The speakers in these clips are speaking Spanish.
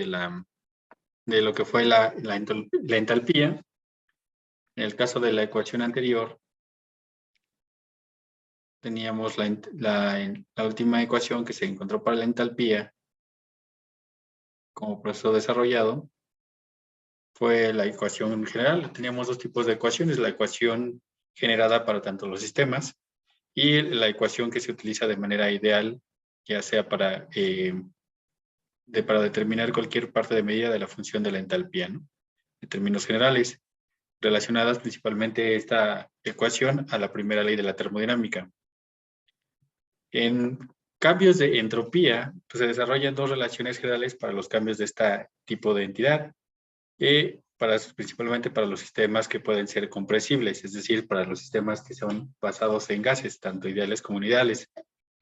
de lo que fue la entalpía. En el caso de la ecuación anterior, teníamos la última ecuación que se encontró para la entalpía como proceso desarrollado. Fue la ecuación general. Teníamos dos tipos de ecuaciones, la ecuación generada para tanto los sistemas y la ecuación que se utiliza de manera ideal, ya sea para determinar cualquier parte de medida de la función de la entalpía, ¿no? En términos generales, relacionadas principalmente esta ecuación a la primera ley de la termodinámica. En cambios de entropía, pues se desarrollan dos relaciones generales para los cambios de este tipo de entidad, principalmente para los sistemas que pueden ser compresibles, es decir, para los sistemas que son basados en gases, tanto ideales como no ideales.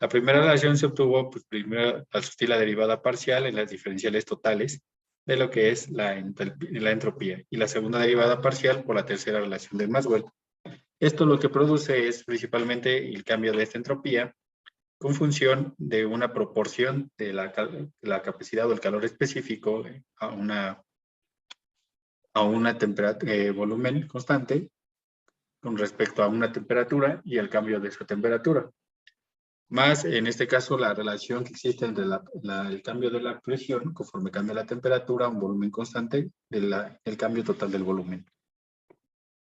La primera relación se obtuvo, pues primero al sustituir la derivada parcial en las diferenciales totales de lo que es la entropía, y la segunda derivada parcial por la tercera relación de Maxwell. Esto lo que produce es principalmente el cambio de esta entropía con función de una proporción de la capacidad o el calor específico a una volumen constante con respecto a una temperatura y el cambio de esa temperatura. Más, en este caso, la relación que existe entre el cambio de la presión conforme cambia la temperatura a un volumen constante del cambio total del volumen.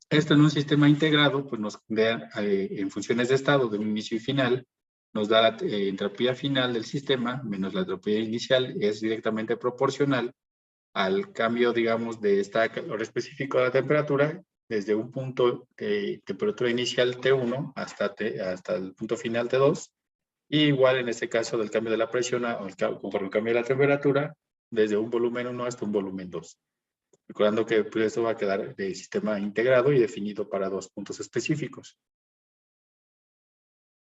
Esto en un sistema integrado, pues nos da en funciones de estado de un inicio y final, nos da la entropía final del sistema menos la entropía inicial, es directamente proporcional al cambio, digamos, de este calor específico de la temperatura desde un punto de temperatura inicial T1 hasta el punto final T2, y igual en este caso del cambio de la presión conforme cambia la temperatura desde un volumen 1 hasta un volumen 2. Recordando que pues, esto va a quedar de sistema integrado y definido para dos puntos específicos.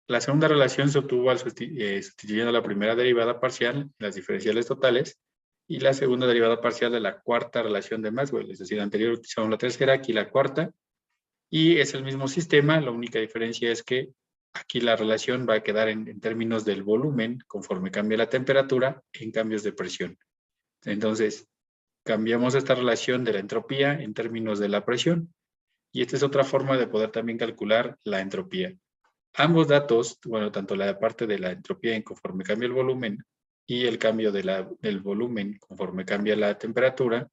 La segunda relación se obtuvo sustituyendo la primera derivada parcial en las diferenciales totales y la segunda derivada parcial de la cuarta relación de Maxwell. Es decir, anterior utilizamos la tercera, aquí la cuarta. Y es el mismo sistema, la única diferencia es que aquí la relación va a quedar en términos del volumen conforme cambia la temperatura en cambios de presión. Entonces, cambiamos esta relación de la entropía en términos de la presión. Y esta es otra forma de poder también calcular la entropía. Ambos datos, bueno, tanto la parte de la entropía en conforme cambia el volumen y el cambio del volumen conforme cambia la temperatura,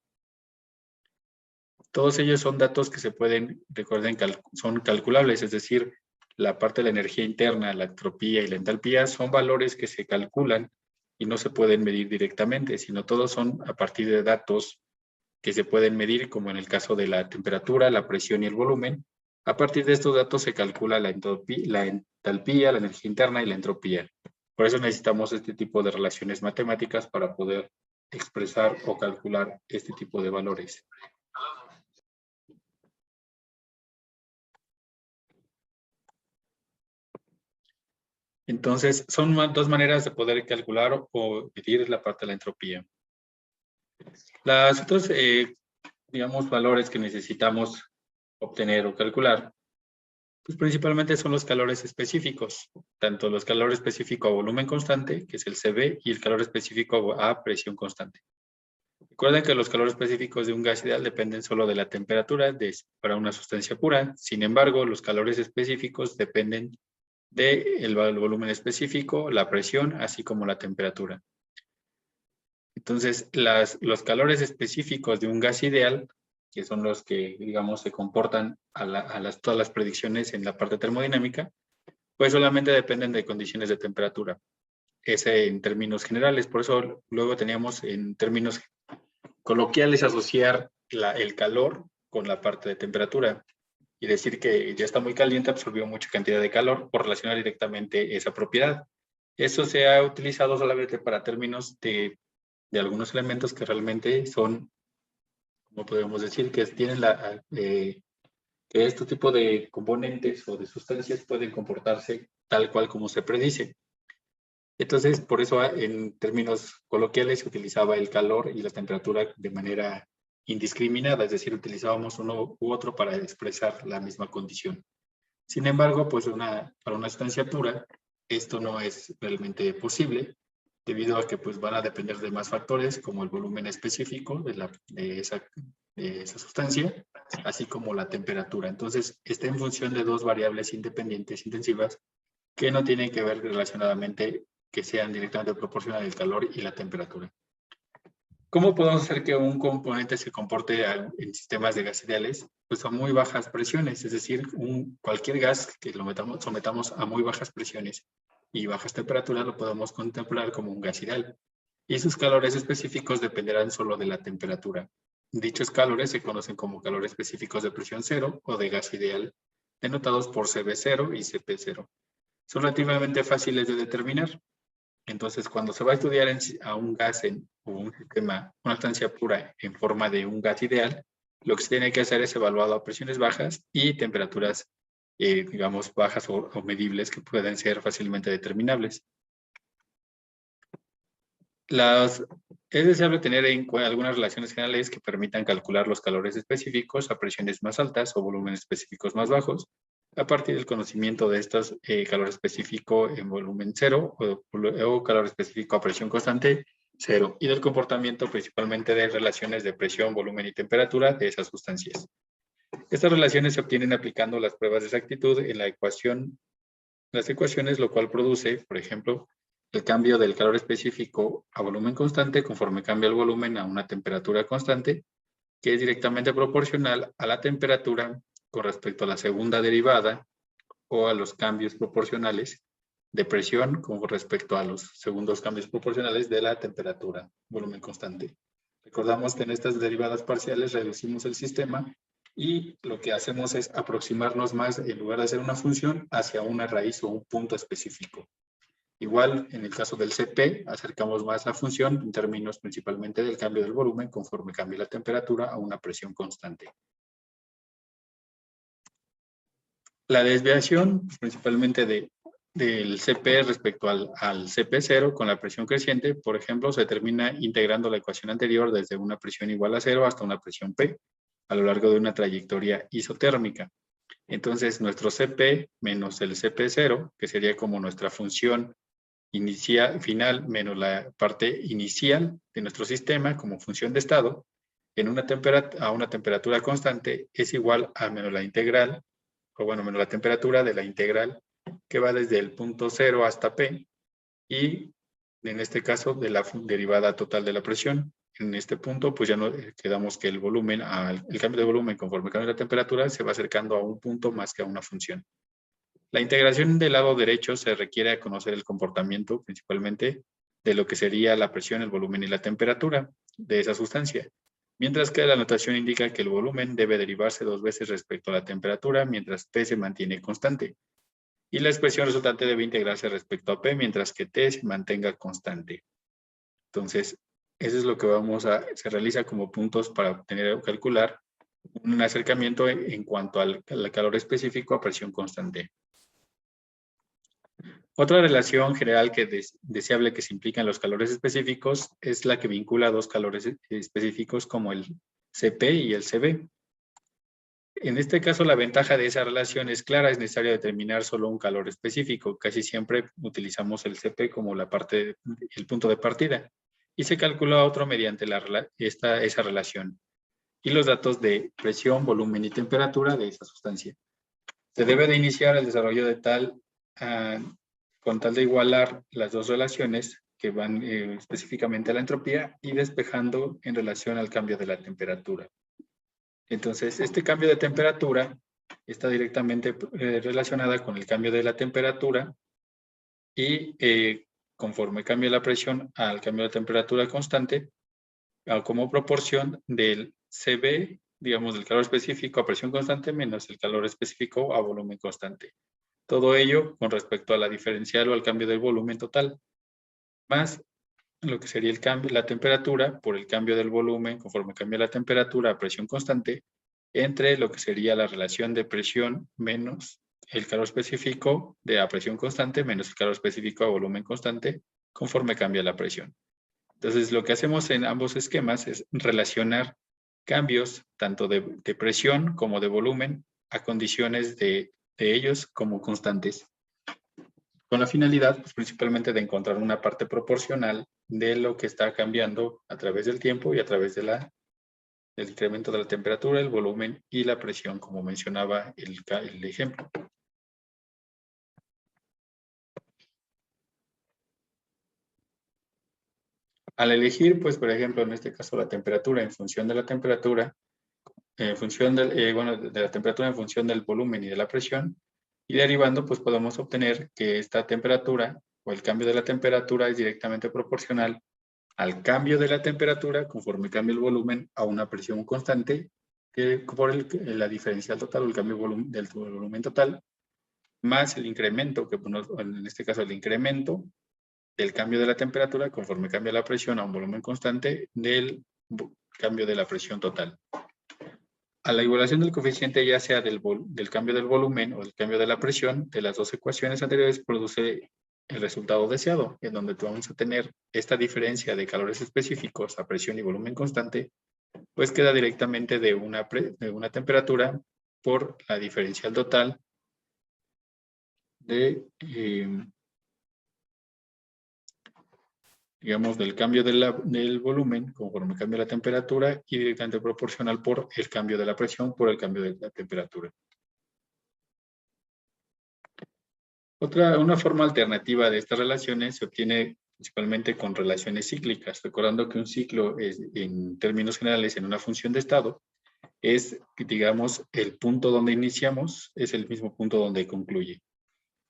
todos ellos son datos que se pueden, recuerden, son calculables, es decir, la parte de la energía interna, la entropía y la entalpía son valores que se calculan y no se pueden medir directamente, sino todos son a partir de datos que se pueden medir, como en el caso de la temperatura, la presión y el volumen. A partir de estos datos se calcula la entalpía, la energía interna y la entropía. Por eso necesitamos este tipo de relaciones matemáticas para poder expresar o calcular este tipo de valores. Entonces, son dos maneras de poder calcular o medir la parte de la entropía. Las otras, digamos, valores que necesitamos obtener o calcular, pues principalmente son los calores específicos, tanto los calores específicos a volumen constante, que es el CB, y el calor específico a presión constante. Recuerden que los calores específicos de un gas ideal dependen solo de la temperatura para una sustancia pura. Sin embargo, los calores específicos dependen del volumen específico, la presión, así como la temperatura. Entonces, los calores específicos de un gas ideal, que son los que, digamos, se comportan todas las predicciones en la parte termodinámica, pues solamente dependen de condiciones de temperatura. Ese en términos generales. Por eso luego teníamos en términos coloquiales asociar el calor con la parte de temperatura y decir que ya está muy caliente, absorbió mucha cantidad de calor por relacionar directamente esa propiedad. Eso se ha utilizado solamente para términos de algunos elementos que realmente son, como podemos decir, que tienen que este tipo de componentes o de sustancias pueden comportarse tal cual como se predice. Entonces, por eso en términos coloquiales se utilizaba el calor y la temperatura de manera indiscriminada, es decir, utilizábamos uno u otro para expresar la misma condición. Sin embargo, pues para una sustancia pura, esto no es realmente posible, debido a que pues van a depender de más factores como el volumen específico de esa sustancia, así como la temperatura. Entonces, está en función de dos variables independientes intensivas que no tienen que ver relacionadamente, que sean directamente proporcionales el calor y la temperatura. ¿Cómo podemos hacer que un componente se comporte en sistemas de gas ideales? Pues a muy bajas presiones, es decir, cualquier gas que sometamos a muy bajas presiones y bajas temperaturas lo podemos contemplar como un gas ideal. Y sus calores específicos dependerán solo de la temperatura. Dichos calores se conocen como calores específicos de presión cero o de gas ideal, denotados por CB0 y CP0. Son relativamente fáciles de determinar. Entonces, cuando se va a estudiar a un gas o un sistema, una sustancia pura en forma de un gas ideal, lo que se tiene que hacer es evaluarlo a presiones bajas y temperaturas, digamos, bajas o medibles que pueden ser fácilmente determinables. Es deseable tener en cuenta algunas relaciones generales que permitan calcular los calores específicos a presiones más altas o volúmenes específicos más bajos, a partir del conocimiento de estos calor específico en volumen cero o calor específico a presión constante cero, y del comportamiento principalmente de relaciones de presión, volumen y temperatura de esas sustancias. Estas relaciones se obtienen aplicando las pruebas de exactitud en las ecuaciones, lo cual produce, por ejemplo, el cambio del calor específico a volumen constante conforme cambia el volumen a una temperatura constante, que es directamente proporcional a la temperatura con respecto a la segunda derivada o a los cambios proporcionales de presión con respecto a los segundos cambios proporcionales de la temperatura, volumen constante. Recordamos que en estas derivadas parciales reducimos el sistema y lo que hacemos es aproximarnos más, en lugar de hacer una función, hacia una raíz o un punto específico. Igual, en el caso del CP, acercamos más la función en términos principalmente del cambio del volumen conforme cambie la temperatura a una presión constante. La desviación, principalmente del CP respecto al CP0 con la presión creciente, por ejemplo, se determina integrando la ecuación anterior desde una presión igual a 0 hasta una presión P a lo largo de una trayectoria isotérmica. Entonces, nuestro CP menos el CP0, que sería como nuestra función final menos la parte inicial de nuestro sistema como función de estado, a una temperatura constante es igual a menos la integral, o bueno, menos la temperatura de la integral que va desde el punto 0 hasta P, y en este caso de la derivada total de la presión. En este punto, pues ya no quedamos que el volumen, el cambio de volumen conforme cambia la temperatura se va acercando a un punto más que a una función. La integración del lado derecho se requiere conocer el comportamiento principalmente de lo que sería la presión, el volumen y la temperatura de esa sustancia, mientras que la notación indica que el volumen debe derivarse 2 veces respecto a la temperatura mientras T se mantiene constante, y la expresión resultante debe integrarse respecto a P mientras que T se mantenga constante. Entonces, eso es lo que se realiza como puntos para obtener o calcular un acercamiento en cuanto al calor específico a presión constante. Otra relación general que deseable que se implica en los calores específicos es la que vincula dos calores específicos como el CP y el CB. En este caso, la ventaja de esa relación es clara, es necesario determinar solo un calor específico. Casi siempre utilizamos el CP como el punto de partida y se calcula otro mediante esa relación y los datos de presión, volumen y temperatura de esa sustancia. Se debe de iniciar el desarrollo con tal de igualar las dos relaciones que van específicamente a la entropía y despejando en relación al cambio de la temperatura. Entonces, este cambio de temperatura está directamente relacionada con el cambio de la temperatura y conforme cambia la presión al cambio de temperatura constante, como proporción del CB, digamos, del calor específico a presión constante menos el calor específico a volumen constante. Todo ello con respecto a la diferencial o al cambio del volumen total, más lo que sería la temperatura por el cambio del volumen conforme cambia la temperatura a presión constante entre lo que sería la relación de presión menos el calor específico a presión constante menos el calor específico a volumen constante conforme cambia la presión. Entonces, lo que hacemos en ambos esquemas es relacionar cambios tanto de presión como de volumen a condiciones de ellos como constantes. con la finalidad pues, principalmente de encontrar una parte proporcional de lo que está cambiando a través del tiempo y a través de del incremento de la temperatura, el volumen y la presión, como mencionaba el ejemplo. Al elegir, pues, por ejemplo, en este caso, la temperatura en función de la temperatura, en función de la temperatura en función del volumen y de la presión, y derivando, pues podemos obtener que esta temperatura o el cambio de la temperatura es directamente proporcional al cambio de la temperatura conforme cambia el volumen a una presión constante que por la diferencial total o el cambio del volumen total más el incremento, que en este caso el incremento del cambio de la temperatura conforme cambia la presión a un volumen constante del cambio de la presión total. A la igualación del coeficiente, ya sea del cambio del volumen o del cambio de la presión, de las dos ecuaciones anteriores produce el resultado deseado, en donde vamos a tener esta diferencia de calores específicos a presión y volumen constante, pues queda directamente de una temperatura por la diferencial total de digamos, del cambio del volumen conforme cambia la temperatura y directamente proporcional por el cambio de la presión por el cambio de la temperatura. Una forma alternativa de estas relaciones se obtiene principalmente con relaciones cíclicas, recordando que un ciclo es, en términos generales, en una función de estado, es, digamos, el punto donde iniciamos, es el mismo punto donde concluye.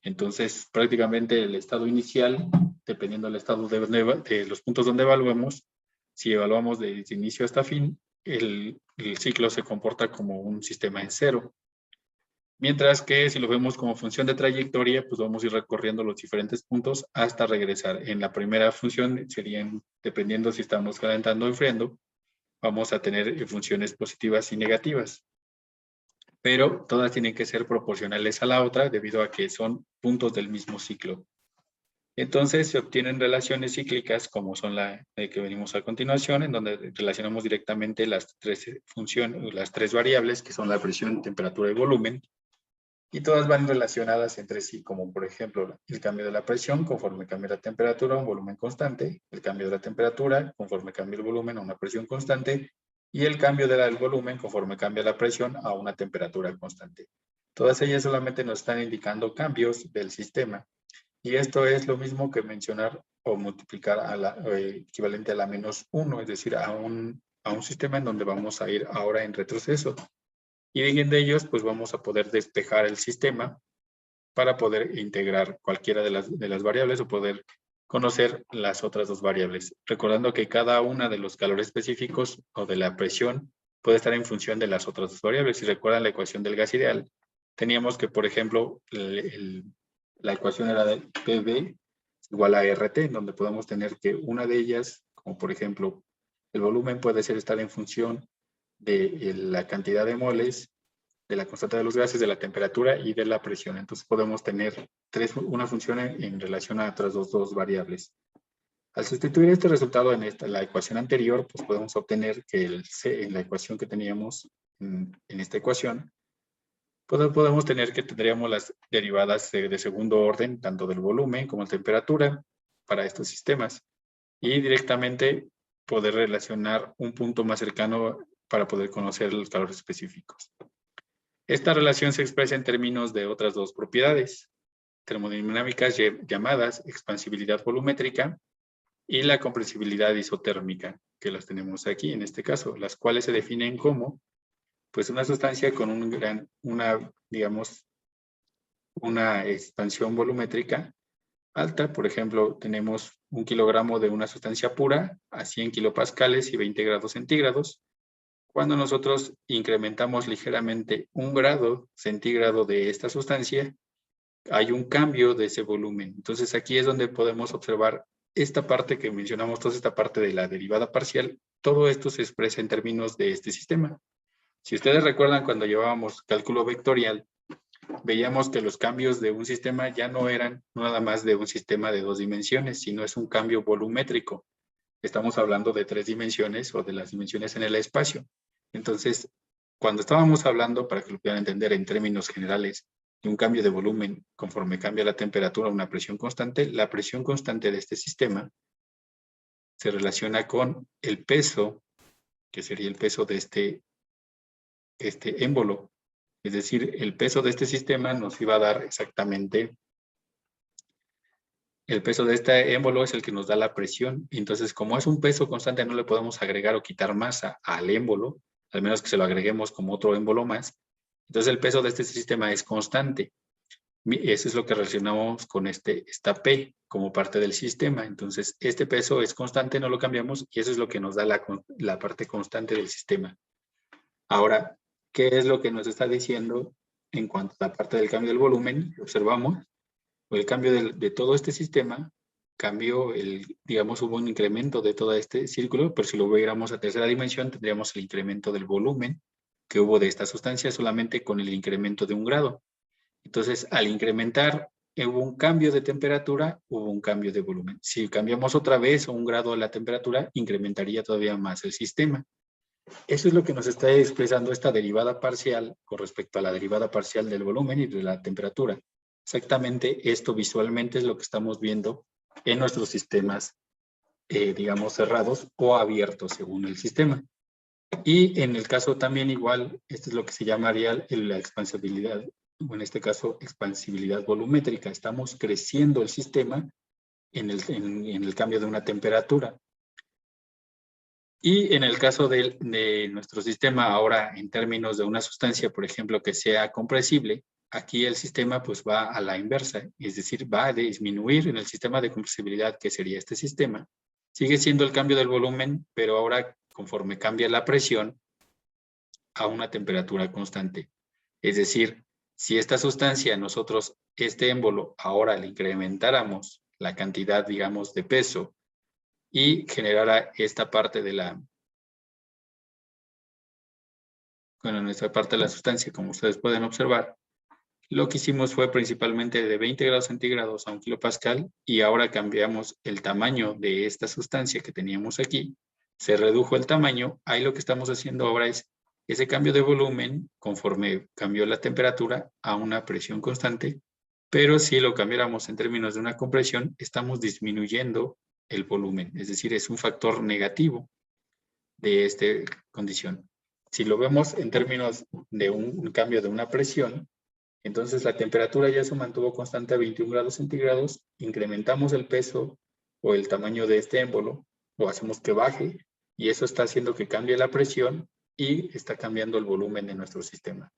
Entonces, prácticamente el estado inicial, dependiendo del estado de los puntos donde evaluemos, si evaluamos desde inicio hasta fin, el ciclo se comporta como un sistema en cero. Mientras que si lo vemos como función de trayectoria, pues vamos a ir recorriendo los diferentes puntos hasta regresar. En la primera función serían, dependiendo si estamos calentando o enfriando, vamos a tener funciones positivas y negativas. Pero todas tienen que ser proporcionales a la otra debido a que son puntos del mismo ciclo. Entonces se obtienen relaciones cíclicas como son la que venimos a continuación, en donde relacionamos directamente las tres funciones, las tres variables que son la presión, temperatura y volumen, y todas van relacionadas entre sí, como por ejemplo el cambio de la presión conforme cambia la temperatura a un volumen constante, el cambio de la temperatura conforme cambia el volumen a una presión constante, y el cambio del volumen conforme cambia la presión a una temperatura constante. Todas ellas solamente nos están indicando cambios del sistema. Y esto es lo mismo que mencionar o multiplicar equivalente a la -1, es decir, a un sistema en donde vamos a ir ahora en retroceso. Y de ellos, pues vamos a poder despejar el sistema para poder integrar cualquiera de las variables o poder conocer las otras dos variables. Recordando que cada una de los calores específicos o de la presión puede estar en función de las otras dos variables. Si recuerdan la ecuación del gas ideal, teníamos que, por ejemplo, la ecuación era de PV igual a RT, en donde podemos tener que una de ellas, como por ejemplo, el volumen puede estar en función de la cantidad de moles, de la constante de los gases, de la temperatura y de la presión. Entonces podemos tener una función en relación a otras dos variables. Al sustituir este resultado en la ecuación anterior, pues podemos obtener que en la ecuación que teníamos en esta ecuación, podemos tener que tendríamos las derivadas de segundo orden, tanto del volumen como la temperatura para estos sistemas. Y directamente poder relacionar un punto más cercano para poder conocer los calores específicos. Esta relación se expresa en términos de otras dos propiedades termodinámicas llamadas expansibilidad volumétrica y la compresibilidad isotérmica, que las tenemos aquí en este caso, las cuales se definen como pues una sustancia con digamos, una expansión volumétrica alta. Por ejemplo, tenemos 1 kilogramo de una sustancia pura a 100 kilopascales y 20 grados centígrados. Cuando nosotros incrementamos ligeramente 1 grado centígrado de esta sustancia, hay un cambio de ese volumen. Entonces aquí es donde podemos observar esta parte que mencionamos, toda esta parte de la derivada parcial. Todo esto se expresa en términos de este sistema. Si ustedes recuerdan cuando llevábamos cálculo vectorial, veíamos que los cambios de un sistema ya no eran nada más de un sistema de 2 dimensiones, sino es un cambio volumétrico. Estamos hablando de 3 dimensiones o de las dimensiones en el espacio. Entonces, cuando estábamos hablando, para que lo puedan entender en términos generales, de un cambio de volumen conforme cambia la temperatura a una presión constante, la presión constante de este sistema se relaciona con el peso, que sería el peso de este émbolo. Es decir, el peso de este sistema nos iba a dar exactamente, el peso de este émbolo es el que nos da la presión. Entonces, como es un peso constante, no le podemos agregar o quitar masa al émbolo, al menos que se lo agreguemos como otro émbolo más. Entonces, el peso de este sistema es constante. Eso es lo que relacionamos con esta P como parte del sistema. Entonces, este peso es constante, no lo cambiamos, y eso es lo que nos da la parte constante del sistema. Ahora, ¿qué es lo que nos está diciendo en cuanto a la parte del cambio del volumen? Observamos, el cambio de todo este sistema, cambió, digamos, hubo un incremento de todo este círculo, pero si lo viéramos a tercera dimensión, tendríamos el incremento del volumen que hubo de esta sustancia solamente con el incremento de 1 grado. Entonces, al incrementar, hubo un cambio de temperatura, hubo un cambio de volumen. Si cambiamos otra vez 1 grado la temperatura, incrementaría todavía más el sistema. Eso es lo que nos está expresando esta derivada parcial con respecto a la derivada parcial del volumen y de la temperatura. Exactamente esto visualmente es lo que estamos viendo en nuestros sistemas, digamos, cerrados o abiertos según el sistema. Y en el caso también igual, esto es lo que se llamaría la expansibilidad, o en este caso expansibilidad volumétrica. Estamos creciendo el sistema en el cambio de una temperatura. Y en el caso de nuestro sistema ahora en términos de una sustancia, por ejemplo, que sea compresible, aquí el sistema pues va a la inversa, es decir, va a disminuir en el sistema de compresibilidad, que sería este sistema. Sigue siendo el cambio del volumen, pero ahora conforme cambia la presión a una temperatura constante. Es decir, si esta sustancia nosotros, este émbolo, ahora le incrementáramos la cantidad, digamos, de peso y generara esta parte de nuestra parte de la sustancia, como ustedes pueden observar, lo que hicimos fue principalmente de 20 grados centígrados a 1 kilopascal y ahora cambiamos el tamaño de esta sustancia que teníamos aquí, se redujo el tamaño, ahí lo que estamos haciendo ahora es ese cambio de volumen conforme cambió la temperatura a una presión constante, pero si lo cambiáramos en términos de una compresión, estamos disminuyendo el volumen, es decir, es un factor negativo de esta condición. Si lo vemos en términos de un cambio de una presión, entonces la temperatura ya se mantuvo constante a 21 grados centígrados, incrementamos el peso o el tamaño de este émbolo, o hacemos que baje, y eso está haciendo que cambie la presión y está cambiando el volumen de nuestro sistema.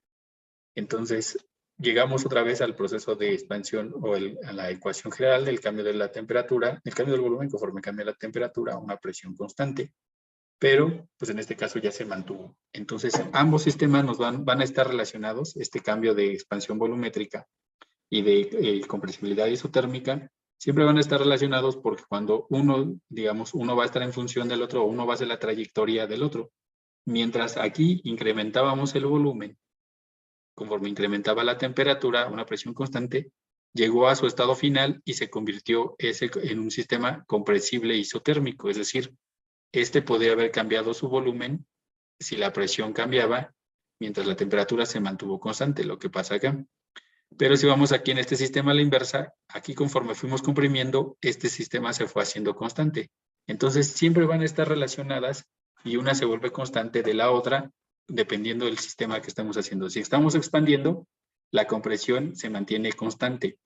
Entonces, llegamos otra vez al proceso de expansión o a la ecuación general del cambio de la temperatura, el cambio del volumen conforme cambia la temperatura a una presión constante. Pero, pues en este caso ya se mantuvo. Entonces, ambos sistemas van a estar relacionados, este cambio de expansión volumétrica y de compresibilidad isotérmica, siempre van a estar relacionados porque cuando uno, digamos, uno va a estar en función del otro, uno va a hacer la trayectoria del otro. Mientras aquí incrementábamos el volumen, conforme incrementaba la temperatura, una presión constante, llegó a su estado final y se convirtió en un sistema compresible isotérmico, es decir, este podría haber cambiado su volumen si la presión cambiaba, mientras la temperatura se mantuvo constante, lo que pasa acá. Pero si vamos aquí en este sistema a la inversa, aquí conforme fuimos comprimiendo, este sistema se fue haciendo constante. Entonces siempre van a estar relacionadas y una se vuelve constante de la otra, dependiendo del sistema que estamos haciendo. Si estamos expandiendo, la compresión se mantiene constante.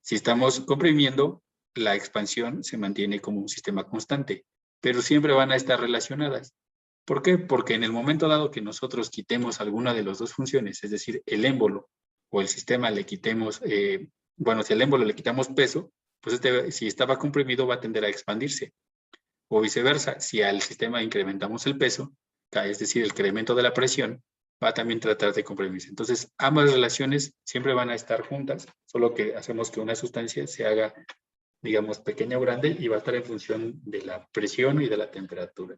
Si estamos comprimiendo, la expansión se mantiene como un sistema constante, pero siempre van a estar relacionadas. ¿Por qué? Porque en el momento dado que nosotros quitemos alguna de las dos funciones, es decir, el émbolo o el sistema le quitemos, bueno, si al émbolo le quitamos peso, pues si estaba comprimido va a tender a expandirse. O viceversa, si al sistema incrementamos el peso, es decir, el incremento de la presión, va a también tratar de comprimirse. Entonces, ambas relaciones siempre van a estar juntas, solo que hacemos que una sustancia se haga, digamos, pequeña o grande y va a estar en función de la presión y de la temperatura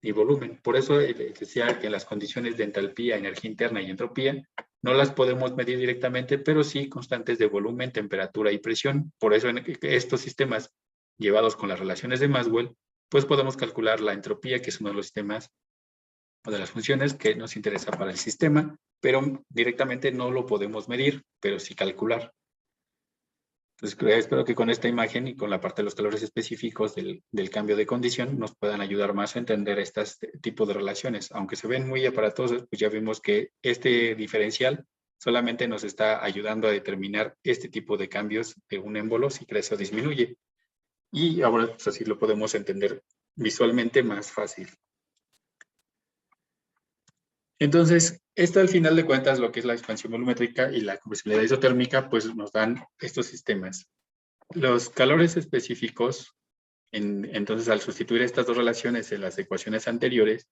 y volumen. Por eso decía que las condiciones de entalpía, energía interna y entropía no las podemos medir directamente, pero sí constantes de volumen, temperatura y presión. Por eso en estos sistemas llevados con las relaciones de Maxwell, pues podemos calcular la entropía, que es uno de los sistemas o de las funciones que nos interesa para el sistema, pero directamente no lo podemos medir, pero sí calcular. Entonces, espero que con esta imagen y con la parte de los calores específicos del cambio de condición nos puedan ayudar más a entender este tipo de relaciones. Aunque se ven muy aparatosos, pues ya vimos que este diferencial solamente nos está ayudando a determinar este tipo de cambios de un émbolo, si crece o disminuye. Y ahora pues, así lo podemos entender visualmente más fácil. Entonces, esto al final de cuentas, lo que es la expansión volumétrica y la compresibilidad isotérmica, pues nos dan estos sistemas. Los calores específicos, entonces al sustituir estas dos relaciones en las ecuaciones anteriores,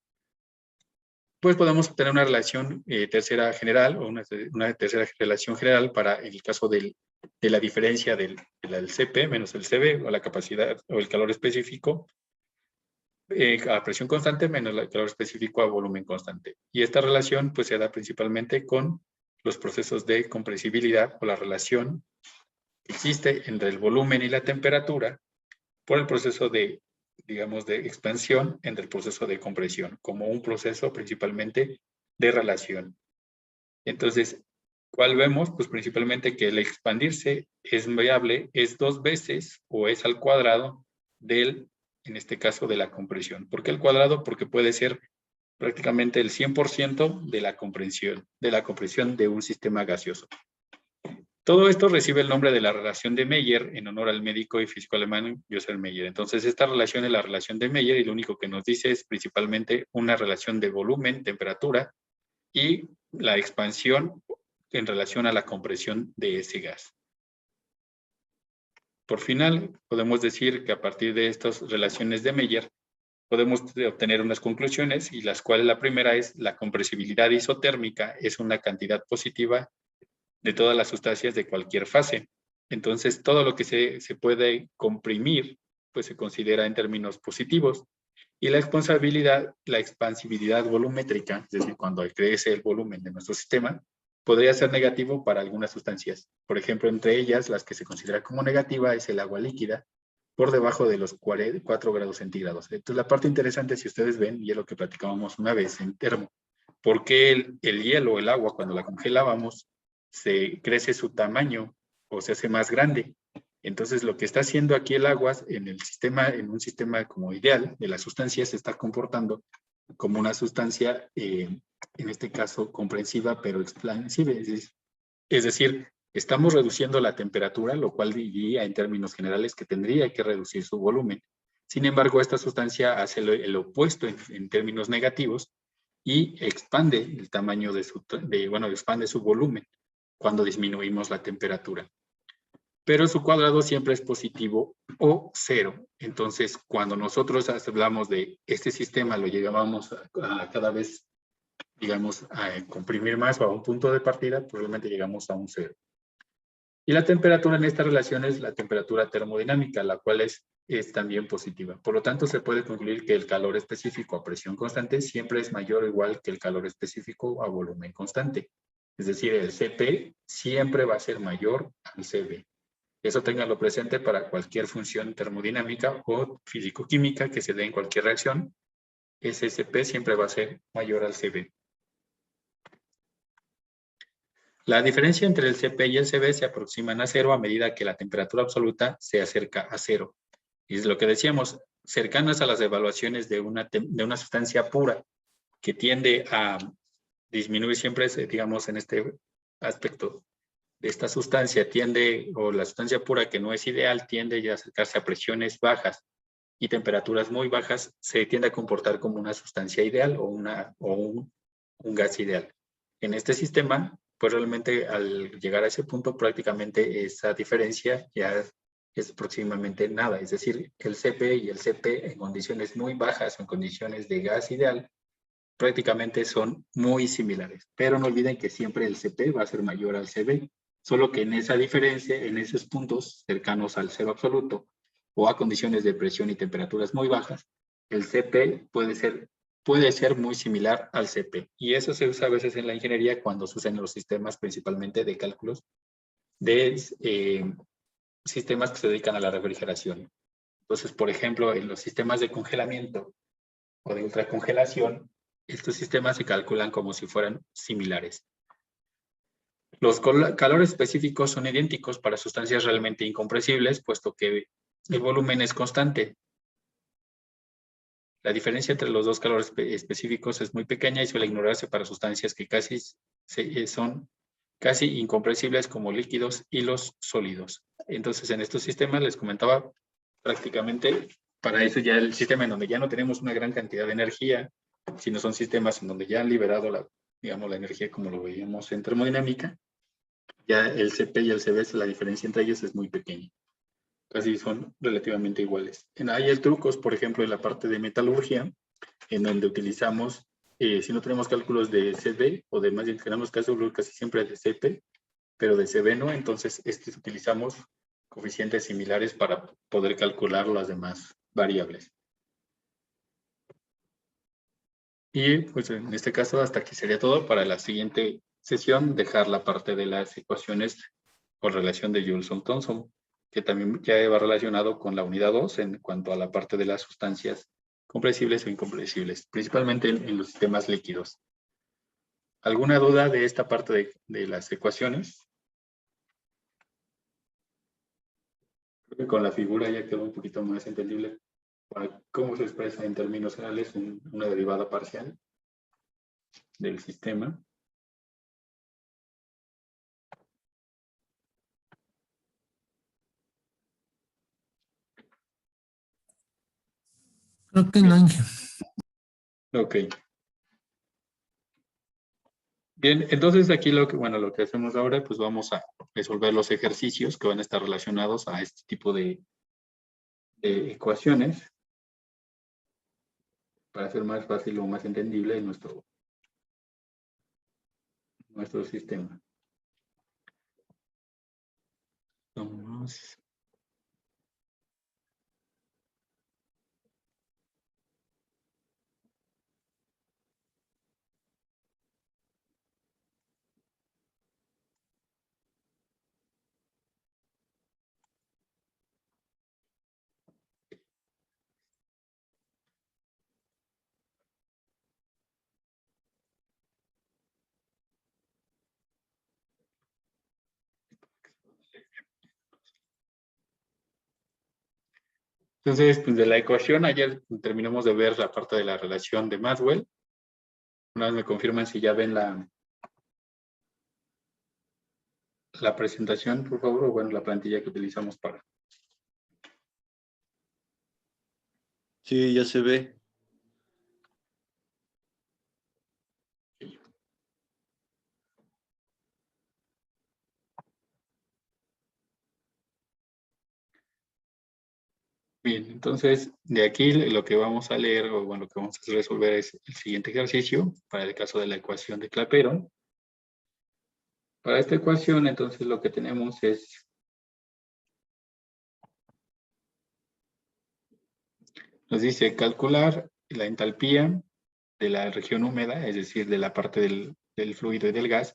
pues podemos obtener una relación tercera general o una tercera relación general para el caso de la diferencia del Cp menos el Cv o la capacidad o el calor específico a presión constante menos el calor específico a volumen constante. Y esta relación pues se da principalmente con los procesos de compresibilidad o la relación que existe entre el volumen y la temperatura por el proceso de, digamos, de expansión entre el proceso de compresión, como un proceso principalmente de relación. Entonces, ¿cuál vemos? Pues principalmente que el expandirse es variable, es 2 veces o es al cuadrado del, en este caso, de la compresión. ¿Por qué el cuadrado? Porque puede ser prácticamente el 100% de la compresión de un sistema gaseoso. Todo esto recibe el nombre de la relación de Meyer en honor al médico y físico alemán Joseph Meyer. Entonces, esta relación es la relación de Meyer y lo único que nos dice es principalmente una relación de volumen, temperatura y la expansión en relación a la compresión de ese gas. Por final, podemos decir que a partir de estas relaciones de Meyer, podemos obtener unas conclusiones y las cuales la primera es la compresibilidad isotérmica es una cantidad positiva de todas las sustancias de cualquier fase. Entonces, todo lo que se puede comprimir, pues se considera en términos positivos. Y la expansibilidad volumétrica, es decir, cuando crece el volumen de nuestro sistema, podría ser negativo para algunas sustancias. Por ejemplo, entre ellas, las que se considera como negativa es el agua líquida, por debajo de los 4 grados centígrados. Entonces, la parte interesante, si ustedes ven, y es lo que platicábamos una vez en termo, ¿por qué el hielo, el agua, cuando la congelábamos, se crece su tamaño o se hace más grande? Entonces, lo que está haciendo aquí el agua en el sistema, en un sistema como ideal de la sustancia, se está comportando como una sustancia, en este caso, comprensiva, pero expansiva. Es decir, estamos reduciendo la temperatura, lo cual diría en términos generales que tendría que reducir su volumen. Sin embargo, esta sustancia hace el opuesto en términos negativos y expande el tamaño expande su volumen cuando disminuimos la temperatura. Pero su cuadrado siempre es positivo o cero. Entonces, cuando nosotros hablamos de este sistema, lo llevábamos a cada vez, digamos, a comprimir más o a un punto de partida, probablemente llegamos a un cero. Y la temperatura en esta relación es la temperatura termodinámica, la cual es también positiva. Por lo tanto, se puede concluir que el calor específico a presión constante siempre es mayor o igual que el calor específico a volumen constante. Es decir, el Cp siempre va a ser mayor al Cv. Eso ténganlo presente para cualquier función termodinámica o físico-química que se dé en cualquier reacción. Ese Cp siempre va a ser mayor al Cv. La diferencia entre el Cp y el Cv se aproximan a cero a medida que la temperatura absoluta se acerca a cero. Y es lo que decíamos, cercanas a las evaluaciones de una sustancia pura que tiende a disminuir siempre, digamos, en este aspecto de esta sustancia o la sustancia pura que no es ideal, tiende a acercarse a presiones bajas y temperaturas muy bajas, se tiende a comportar como una sustancia ideal o un gas ideal. En este sistema, pues realmente al llegar a ese punto, prácticamente esa diferencia ya es próximamente nada. Es decir, el Cp y el Cp en condiciones muy bajas o en condiciones de gas ideal, prácticamente son muy similares. Pero no olviden que siempre el Cp va a ser mayor al Cv, solo que en esa diferencia, en esos puntos cercanos al cero absoluto o a condiciones de presión y temperaturas muy bajas, el Cp puede ser muy similar al Cp. Y eso se usa a veces en la ingeniería cuando se usan los sistemas principalmente de cálculos de sistemas que se dedican a la refrigeración. Entonces, por ejemplo, en los sistemas de congelamiento o de ultracongelación, estos sistemas se calculan como si fueran similares. Los calores específicos son idénticos para sustancias realmente incompresibles, puesto que el volumen es constante. La diferencia entre los dos calores específicos es muy pequeña y suele ignorarse para sustancias que son casi incompresibles como líquidos y los sólidos. Entonces, en estos sistemas les comentaba prácticamente para eso ya el sistema en donde ya no tenemos una gran cantidad de energía, sino son sistemas en donde ya han liberado la energía como lo veíamos en termodinámica, ya el CP y el CB, la diferencia entre ellos es muy pequeña. Casi son relativamente iguales. Hay trucos, por ejemplo, en la parte de metalurgia, en donde utilizamos, si no tenemos cálculos de CB, o de más bien tenemos cálculos casi siempre de CP, pero de CB no, entonces utilizamos coeficientes similares para poder calcular las demás variables. Y pues en este caso hasta aquí sería todo. Para la siguiente sesión dejar la parte de las ecuaciones por relación de Joule-Thomson, que también ya va relacionado con la unidad 2 en cuanto a la parte de las sustancias compresibles o incompresibles, principalmente en los sistemas líquidos. ¿Alguna duda de esta parte de las ecuaciones? Creo que con la figura ya quedó un poquito más entendible para cómo se expresa en términos generales una derivada parcial del sistema. Creo que no, Ángel. Ok. Bien, entonces aquí lo que hacemos ahora, pues vamos a resolver los ejercicios que van a estar relacionados a este tipo de ecuaciones para hacer más fácil o más entendible nuestro sistema. Vamos. Entonces, pues de la ecuación, ayer terminamos de ver la parte de la relación de Maxwell. Una vez me confirman si ya ven la presentación, por favor, o bueno, la plantilla que utilizamos para. Sí, ya se ve. Bien, entonces de aquí lo que vamos a leer, o bueno, lo que vamos a resolver es el siguiente ejercicio para el caso de la ecuación de Clapeyron. Para esta ecuación, entonces lo que tenemos es, nos dice calcular la entalpía de la región húmeda, es decir, de la parte del fluido y del gas,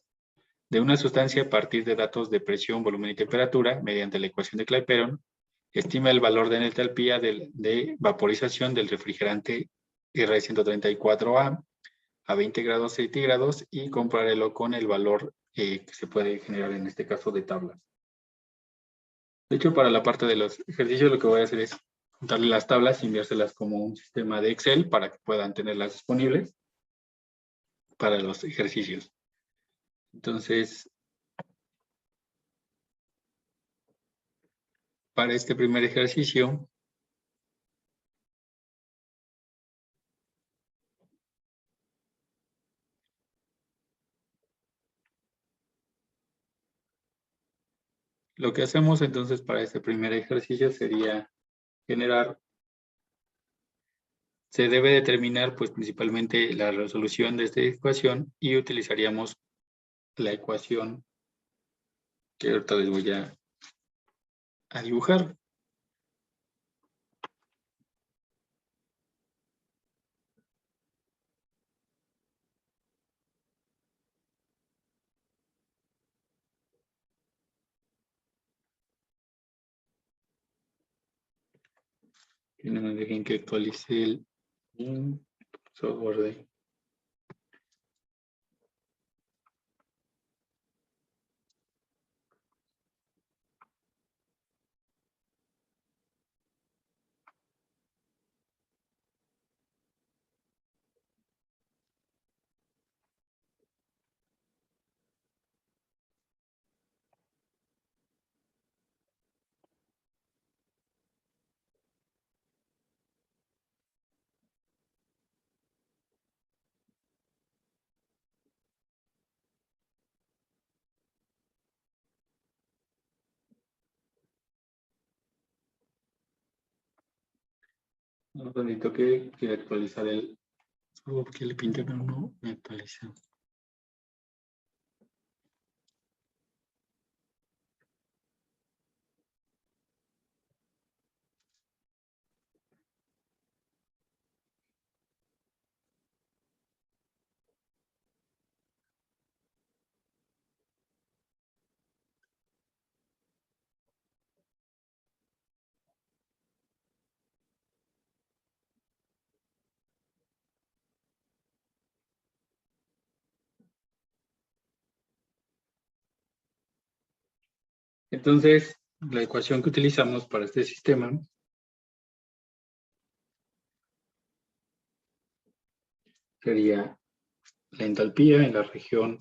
de una sustancia a partir de datos de presión, volumen y temperatura mediante la ecuación de Clapeyron. Estima el valor de entalpía de vaporización del refrigerante R134A a 20 grados centígrados y compararlo con el valor que se puede generar en este caso de tablas. De hecho, para la parte de los ejercicios lo que voy a hacer es juntarle las tablas y enviárselas como un sistema de Excel para que puedan tenerlas disponibles para los ejercicios. Entonces, para este primer ejercicio, lo que hacemos entonces para este primer ejercicio sería generar, se debe determinar pues principalmente la resolución de esta ecuación y utilizaríamos la ecuación que ahorita les voy a dibujar. Que no me dejen que actualice el software de Un ratito que quiere actualizar el... porque el pinta pero no me actualiza. Entonces, la ecuación que utilizamos para este sistema sería la entalpía en la región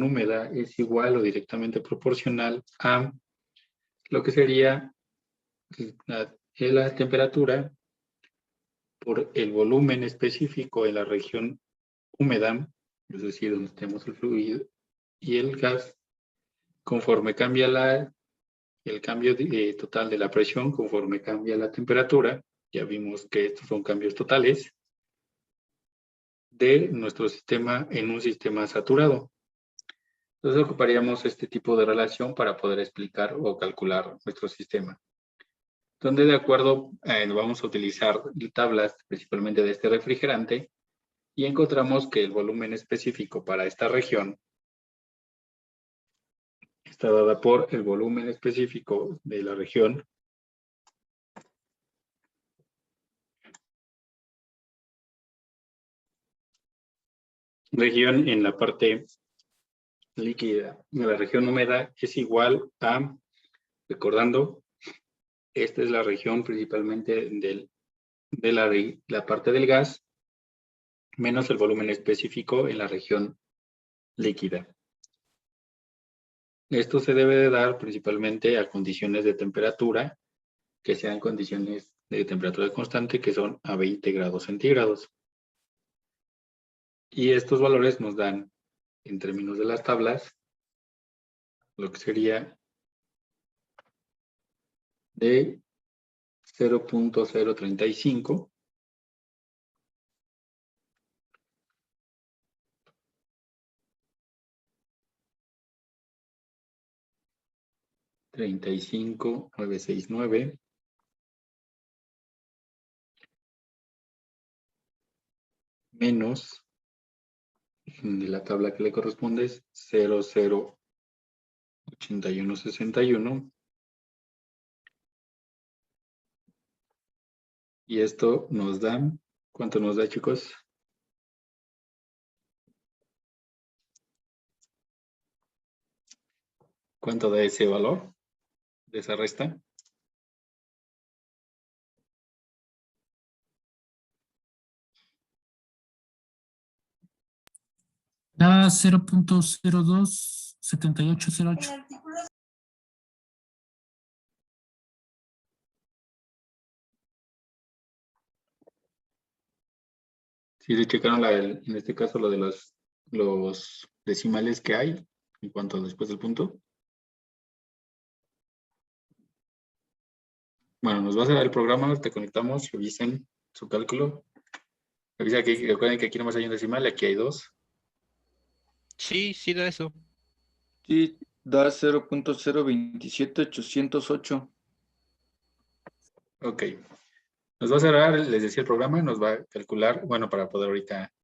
húmeda es igual o directamente proporcional a lo que sería la temperatura por el volumen específico en la región húmeda, es decir, donde tenemos el fluido y el gas, conforme cambia el cambio total de la presión, conforme cambia la temperatura, ya vimos que estos son cambios totales de nuestro sistema en un sistema saturado. Entonces ocuparíamos este tipo de relación para poder explicar o calcular nuestro sistema. Donde de acuerdo, vamos a utilizar tablas principalmente de este refrigerante y encontramos que el volumen específico para esta región está dada por el volumen específico de la región en la parte líquida. La región húmeda es igual a, recordando, esta es la región principalmente de la parte del gas, menos el volumen específico en la región líquida. Esto se debe de dar principalmente a condiciones de temperatura, que sean condiciones de temperatura constante, que son a 20 grados centígrados. Y estos valores nos dan, en términos de las tablas, lo que sería de 0.035 35,969 menos de la tabla que le corresponde es 008161 y esto nos da, ¿cuánto nos da, chicos? ¿Cuánto da ese valor de esa resta? Da 0.027808. Si se checaron en este caso lo de los decimales que hay en cuanto a después del punto. Bueno, nos va a cerrar el programa, te conectamos, revisen su cálculo. Revisa que recuerden que aquí nomás hay un decimal y aquí hay dos. Sí, sí da eso. Sí, da 0.027808. Ok. Nos va a cerrar, les decía el programa, nos va a calcular, bueno, para poder ahorita